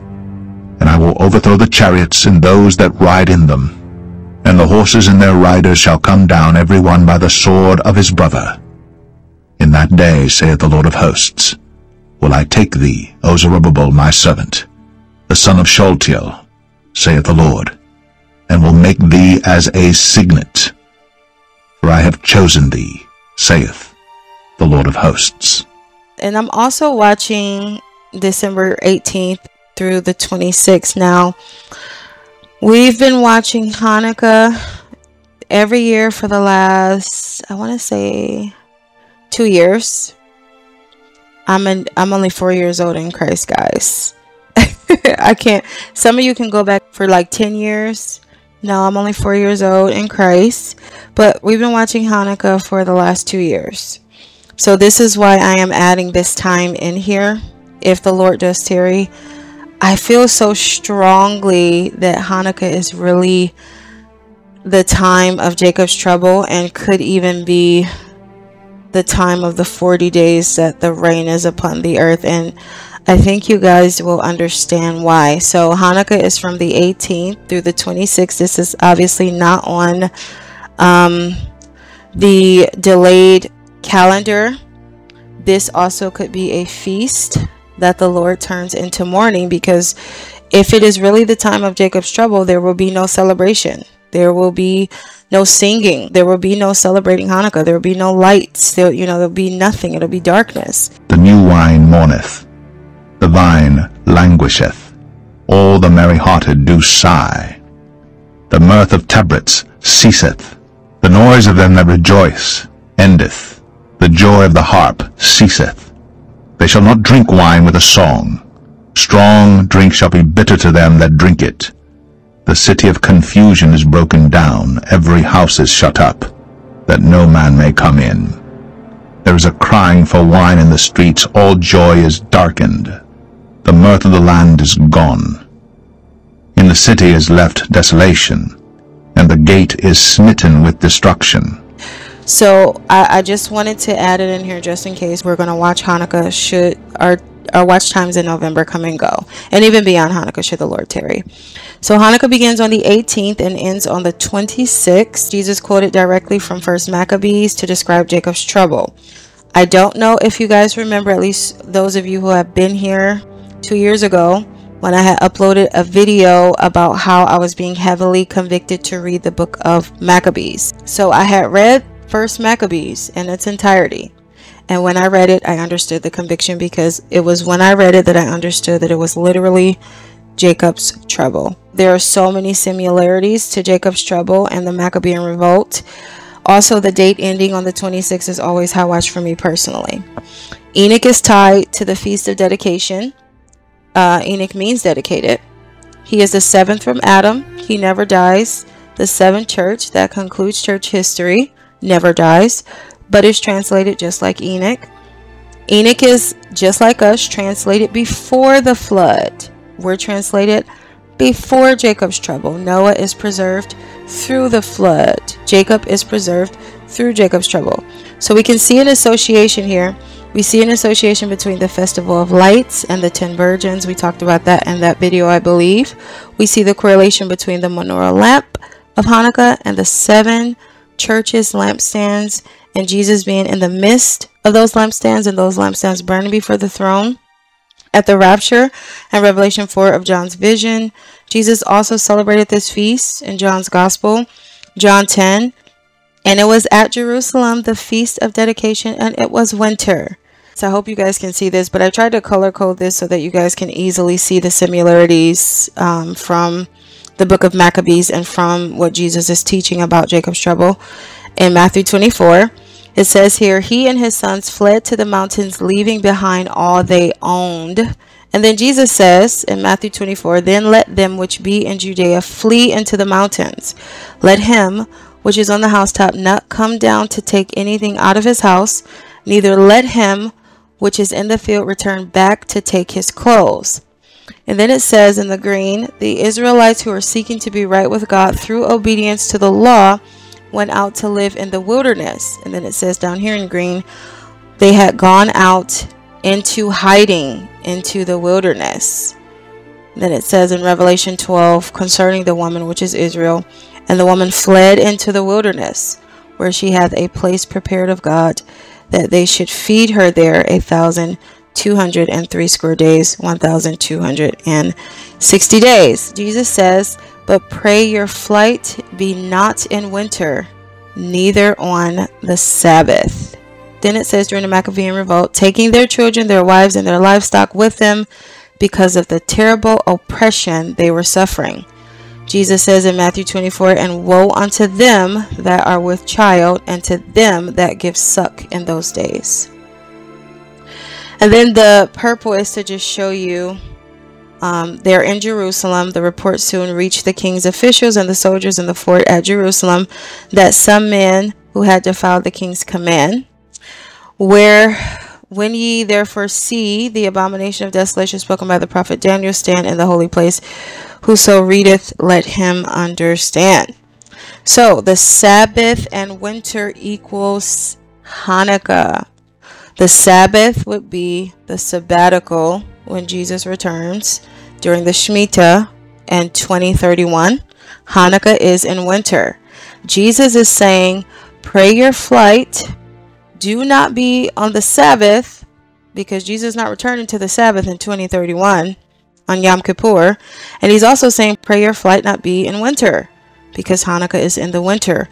F: and I will overthrow the chariots and those that ride in them, and the horses and their riders shall come down every one by the sword of his brother. In that day, saith the Lord of hosts, will I take thee, O Zerubbabel, my servant, the son of Shealtiel, saith the Lord, and will make thee as a signet. For I have chosen thee, saith the Lord of hosts.
O: And I'm also watching December 18th through the 26th now. We've been watching Hanukkah every year for the last, I want to say, 2 years. I'm only 4 years old in Christ, guys. I can't. Some of you can go back for like 10 years. No, I'm only 4 years old in Christ. But we've been watching Hanukkah for the last 2 years. So this is why I am adding this time in here. If the Lord does tarry, I feel so strongly that Hanukkah is really the time of Jacob's trouble, and could even be the time of the 40 days that the rain is upon the earth. And I think you guys will understand why. So Hanukkah is from the 18th through the 26th. This is obviously not on the delayed calendar. This also could be a feast that the Lord turns into mourning, because if it is really the time of Jacob's trouble, there will be no celebration. There will be no singing. There will be no celebrating Hanukkah. There will be no lights. There'll be nothing. It'll be darkness.
F: The new wine mourneth, the vine languisheth, all the merry-hearted do sigh. The mirth of tabrets ceaseth, the noise of them that rejoice endeth, the joy of the harp ceaseth. They shall not drink wine with a song. Strong drink shall be bitter to them that drink it. The city of confusion is broken down, every house is shut up, that no man may come in. There is a crying for wine in the streets, all joy is darkened. The mirth of the land is gone. In the city is left desolation, and the gate is smitten with destruction.
O: So I just wanted to add it in here just in case we're going to watch Hanukkah should our watch times in November come and go, and even beyond Hanukkah should the Lord tarry. So Hanukkah begins on the 18th and ends on the 26th. Jesus quoted directly from 1 Maccabees to describe Jacob's trouble. I don't know if you guys remember, at least those of you who have been here 2 years ago, when I had uploaded a video about how I was being heavily convicted to read the book of Maccabees. So I had read 1 Maccabees in its entirety. And when I read it, I understood the conviction, because it was when I read it that I understood that it was literally Jacob's trouble. There are so many similarities to Jacob's trouble and the Maccabean revolt. Also, the date ending on the 26th is always high watch for me personally. Enoch is tied to the Feast of Dedication. Enoch means dedicated. He is the seventh from Adam. He never dies. The seventh church that concludes church history never dies, but is translated just like Enoch. Enoch is just like us, translated before the flood. We're translated before Jacob's trouble. Noah is preserved through the flood. Jacob is preserved through Jacob's trouble. So we can see an association here. We see an association between the Festival of Lights and the 10 virgins. We talked about that in that video, I believe. We see the correlation between the menorah lamp of Hanukkah and the 7 churches' lampstands, and Jesus being in the midst of those lampstands, and those lampstands burning before the throne. At the Rapture and Revelation 4 of John's vision, Jesus also celebrated this feast in John's Gospel, John 10. And it was at Jerusalem, the Feast of Dedication, and it was winter. So I hope you guys can see this, but I tried to color code this so that you guys can easily see the similarities from the book of Maccabees and from what Jesus is teaching about Jacob's trouble. In Matthew 24, it says here, he and his sons fled to the mountains, leaving behind all they owned. And then Jesus says in Matthew 24, then let them which be in Judea flee into the mountains. Let him which is on the housetop not come down to take anything out of his house, neither let him which is in the field return back to take his clothes. And then it says in the green, the Israelites who are seeking to be right with God through obedience to the law went out to live in the wilderness. And then it says down here in green, they had gone out into hiding into the wilderness. Then it says in Revelation 12 concerning the woman, which is Israel, and the woman fled into the wilderness, where she hath a place prepared of God, that they should feed her there 1,203 square days, 1,260 days. Jesus says, but pray your flight be not in winter, neither on the Sabbath. Then it says during the Maccabean revolt, taking their children, their wives, and their livestock with them, because of the terrible oppression they were suffering. Jesus says in Matthew 24, and woe unto them that are with child, and to them that give suck in those days. And then the purple is to just show you they're in Jerusalem. The report soon reached the king's officials and the soldiers in the fort at Jerusalem that some men who had defiled the king's command, when ye therefore see the abomination of desolation spoken by the prophet Daniel stand in the holy place, whoso readeth, let him understand. So the Sabbath and winter equals Hanukkah. The Sabbath would be the sabbatical when Jesus returns during the Shemitah and 2031. Hanukkah is in winter. Jesus is saying, pray your flight. Do not be on the Sabbath, because Jesus is not returning to the Sabbath in 2031 on Yom Kippur. And he's also saying, pray your flight not be in winter, because Hanukkah is in the winter.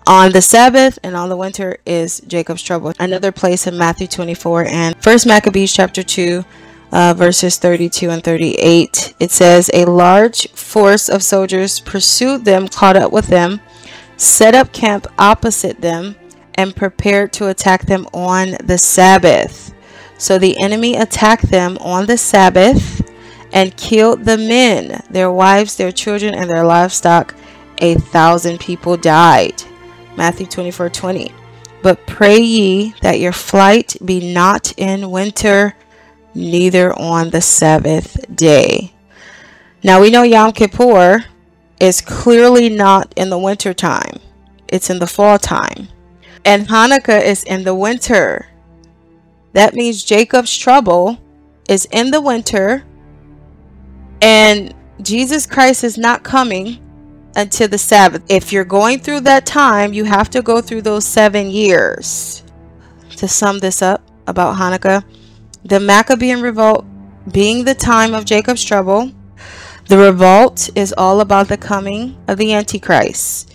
O: On the Sabbath and on the winter is Jacob's trouble. Another place in Matthew 24 and 1 Maccabees chapter 2, verses 32 and 38. It says, a large force of soldiers pursued them, caught up with them, set up camp opposite them, and prepared to attack them on the Sabbath. So the enemy attacked them on the Sabbath and killed the men, their wives, their children, and their livestock. 1,000 people died. Matthew 24:20. But pray ye that your flight be not in winter, neither on the Sabbath day. Now we know Yom Kippur is clearly not in the winter time. It's in the fall time. And Hanukkah is in the winter. That means Jacob's trouble is in the winter, and Jesus Christ is not coming until the Sabbath. If you're going through that time, you have to go through those 7 years. To sum this up about Hanukkah, the Maccabean revolt being the time of Jacob's trouble, the revolt is all about the coming of the Antichrist.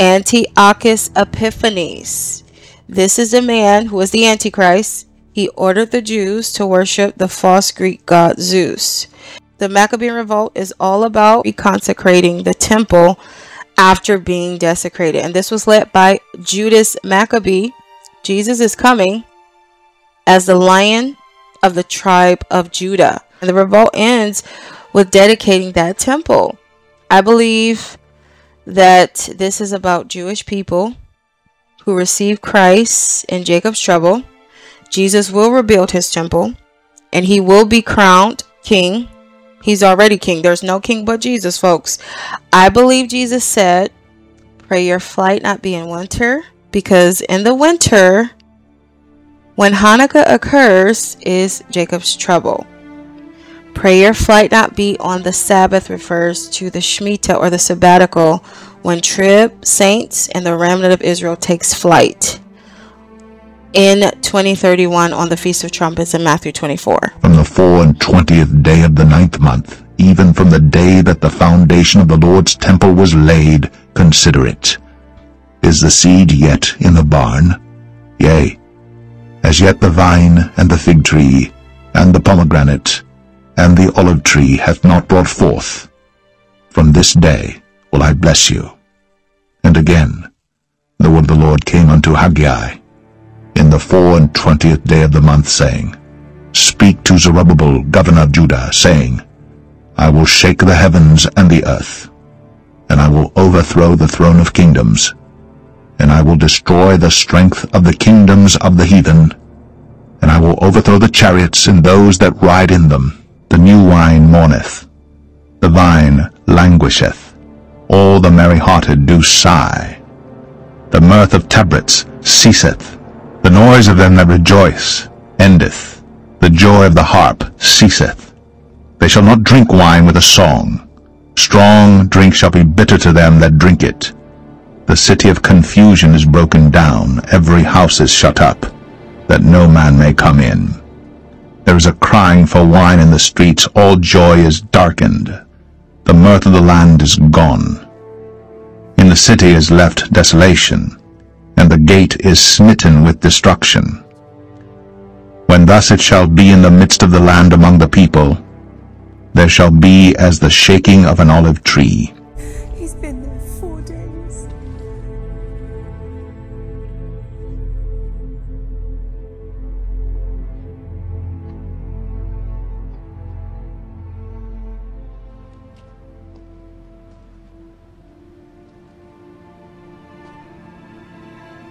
O: Antiochus Epiphanes. This is the man who was the Antichrist. He ordered the Jews to worship the false Greek god Zeus. The Maccabean revolt is all about reconsecrating the temple after being desecrated. And this was led by Judas Maccabee. Jesus is coming as the Lion of the tribe of Judah. And the revolt ends with dedicating that temple. I believe that this is about Jewish people who receive Christ in Jacob's trouble. Jesus will rebuild his temple, and he will be crowned king. He's already king. There's no king but Jesus, folks. I believe Jesus said, pray your flight not be in winter, because in the winter, when Hanukkah occurs, is Jacob's trouble. Pray your flight not be on the Sabbath refers to the Shemitah or the sabbatical, when trib, saints, and the remnant of Israel takes flight in 2031 on the Feast of Trumpets in Matthew 24.
F: From the 24th day of the 9th month, even from the day that the foundation of the Lord's temple was laid, consider it. Is the seed yet in the barn? Yea, as yet the vine and the fig tree and the pomegranate and the olive tree hath not brought forth. From this day will I bless you. And again, the word of the Lord came unto Haggai in the 24th day of the month, saying, Speak to Zerubbabel, governor of Judah, saying, I will shake the heavens and the earth, and I will overthrow the throne of kingdoms, and I will destroy the strength of the kingdoms of the heathen, and I will overthrow the chariots and those that ride in them. The new wine mourneth, the vine languisheth, all the merry-hearted do sigh. The mirth of tabrets ceaseth, the noise of them that rejoice endeth, the joy of the harp ceaseth. They shall not drink wine with a song. Strong drink shall be bitter to them that drink it. The city of confusion is broken down, every house is shut up, that no man may come in. There is a crying for wine in the streets, all joy is darkened. The mirth of the land is gone. In the city is left desolation, and the gate is smitten with destruction. When thus it shall be in the midst of the land among the people, there shall be as the shaking of an olive tree.
P: He's been there 4 days.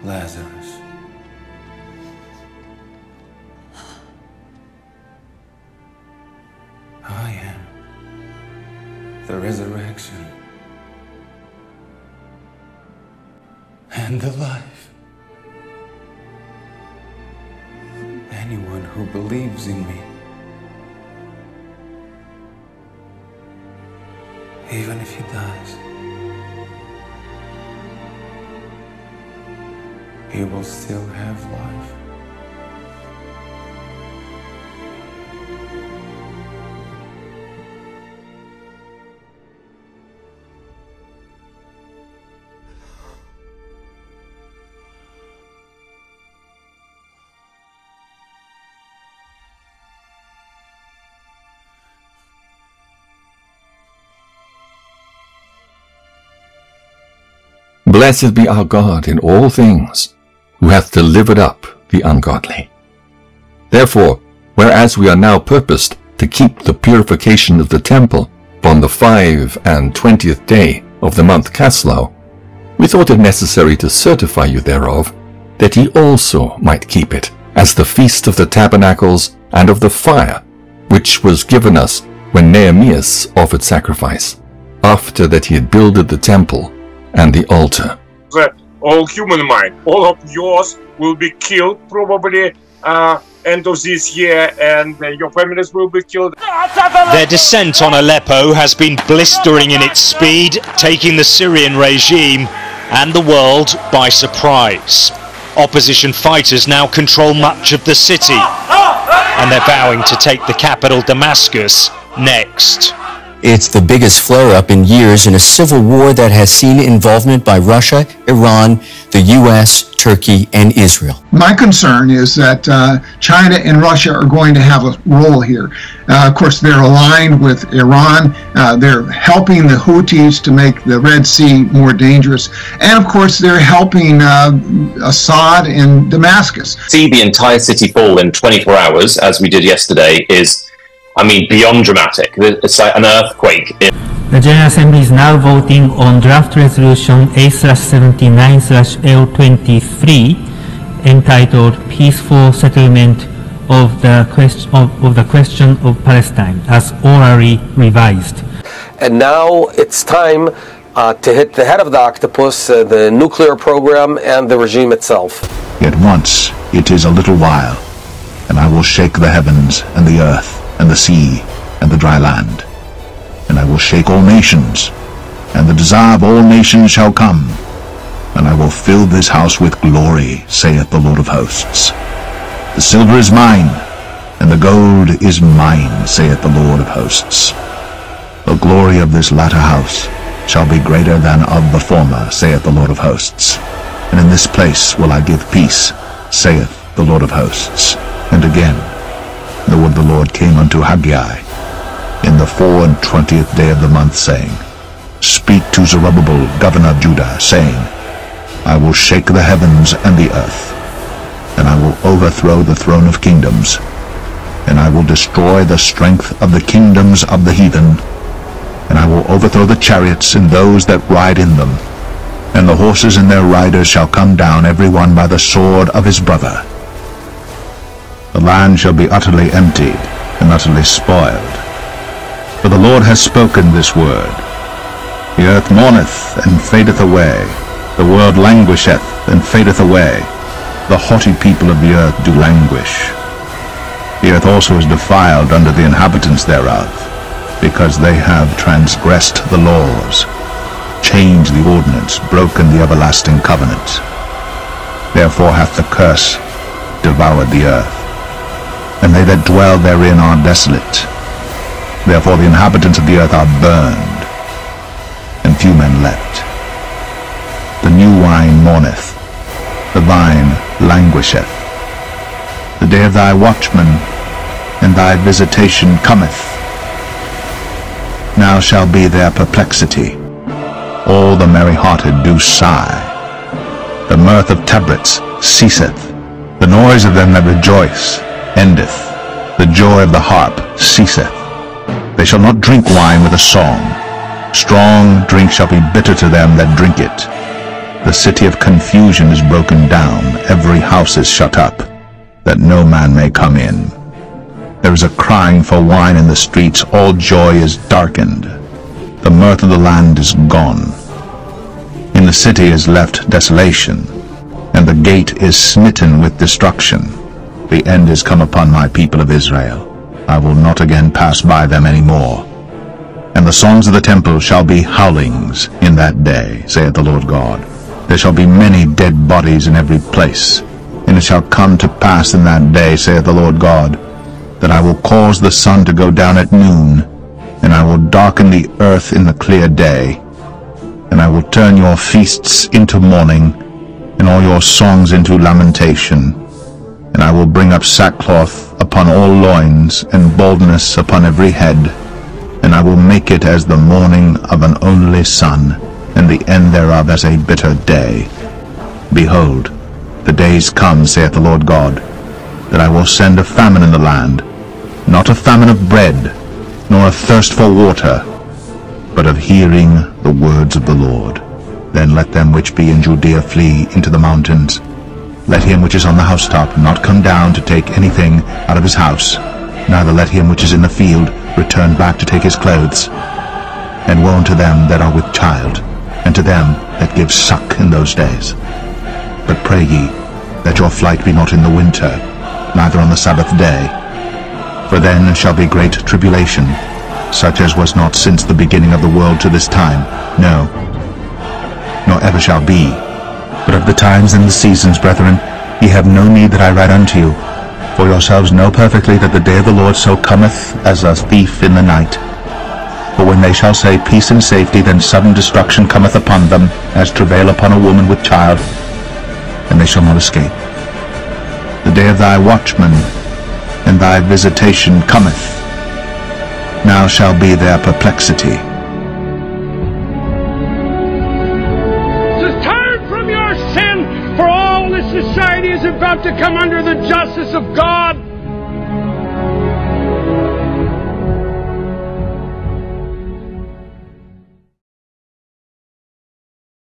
Q: Lazarus. I am the resurrection and the life. Anyone who believes in me, even if he dies, he will still have life.
B: Blessed be our God in all things, who hath delivered up the ungodly. Therefore, whereas we are now purposed to keep the purification of the temple upon the 25th and 20th day of the month Caslow, we thought it necessary to certify you thereof, that ye also might keep it, as the feast of the tabernacles and of the fire, which was given us when Nehemias offered sacrifice, after that he had builded the temple and the altar.
R: All human mind, all of yours will be killed probably end of this year, and your families will be killed.
S: Their descent on Aleppo has been blistering in its speed, taking the Syrian regime and the world by surprise. Opposition fighters now control much of the city, and they're vowing to take the capital Damascus next.
T: It's the biggest flare-up in years in a civil war that has seen involvement by Russia, Iran, the U.S., Turkey, and Israel.
U: My concern is that China and Russia are going to have a role here. Of course, they're aligned with Iran. They're helping the Houthis to make the Red Sea more dangerous. And of course, they're helping Assad in Damascus.
V: See the entire city fall in 24 hours, as we did yesterday, is, I mean, beyond dramatic. It's like an earthquake.
W: The General Assembly is now voting on Draft Resolution A/79/L23 entitled Peaceful Settlement of the Question of Palestine, as orally revised.
X: And now it's time to hit the head of the octopus, the nuclear program and the regime itself.
F: Yet once it is a little while, and I will shake the heavens and the earth and the sea and the dry land. And I will shake all nations, and the desire of all nations shall come. And I will fill this house with glory, saith the Lord of hosts. The silver is mine, and the gold is mine, saith the Lord of hosts. The glory of this latter house shall be greater than of the former, saith the Lord of hosts. And in this place will I give peace, saith the Lord of hosts. And again, the word of the Lord came unto Haggai in the 24th day of the month, saying, Speak to Zerubbabel, governor of Judah, saying, I will shake the heavens and the earth, and I will overthrow the throne of kingdoms, and I will destroy the strength of the kingdoms of the heathen, and I will overthrow the chariots and those that ride in them, and the horses and their riders shall come down, every one by the sword of his brother. The land shall be utterly emptied and utterly spoiled. For the Lord has spoken this word. The earth mourneth and fadeth away, the world languisheth and fadeth away, the haughty people of the earth do languish. The earth also is defiled under the inhabitants thereof, because they have transgressed the laws, changed the ordinance, broken the everlasting covenant. Therefore hath the curse devoured the earth, and they that dwell therein are desolate. Therefore the inhabitants of the earth are burned, and few men left. The new wine mourneth, the vine languisheth. The day of thy watchman and thy visitation cometh. Now shall be their perplexity. All the merry-hearted do sigh. The mirth of tabrets ceaseth. The noise of them that rejoice endeth. The joy of the harp ceaseth. They shall not drink wine with a song. Strong drink shall be bitter to them that drink it. The city of confusion is broken down. Every house is shut up, that no man may come in. There is a crying for wine in the streets. All joy is darkened. The mirth of the land is gone. In the city is left desolation, and the gate is smitten with destruction. The end is come upon my people of Israel. I will not again pass by them any more. And the songs of the temple shall be howlings in that day, saith the Lord God. There shall be many dead bodies in every place. And it shall come to pass in that day, saith the Lord God, that I will cause the sun to go down at noon, and I will darken the earth in the clear day, and I will turn your feasts into mourning, and all your songs into lamentation, and I will bring up sackcloth upon all loins, and baldness upon every head, and I will make it as the mourning of an only son, and the end thereof as a bitter day. Behold, the days come, saith the Lord God, that I will send a famine in the land, not a famine of bread, nor a thirst for water, but of hearing the words of the Lord. Then let them which be in Judea flee into the mountains. Let him which is on the housetop not come down to take anything out of his house, neither let him which is in the field return back to take his clothes. And woe unto them that are with child, and to them that give suck in those days. But pray ye, that your flight be not in the winter, neither on the Sabbath day. For then shall be great tribulation, such as was not since the beginning of the world to this time, no, nor ever shall be. But of the times and the seasons, brethren, ye have no need that I write unto you. For yourselves know perfectly that the day of the Lord so cometh as a thief in the night. For when they shall say peace and safety, then sudden destruction cometh upon them, as travail upon a woman with child, and they shall not escape. The day of thy watchman and thy visitation cometh. Now shall be their perplexity.
C: Says, turn from your sin, for all this society is about to come under the justice of God.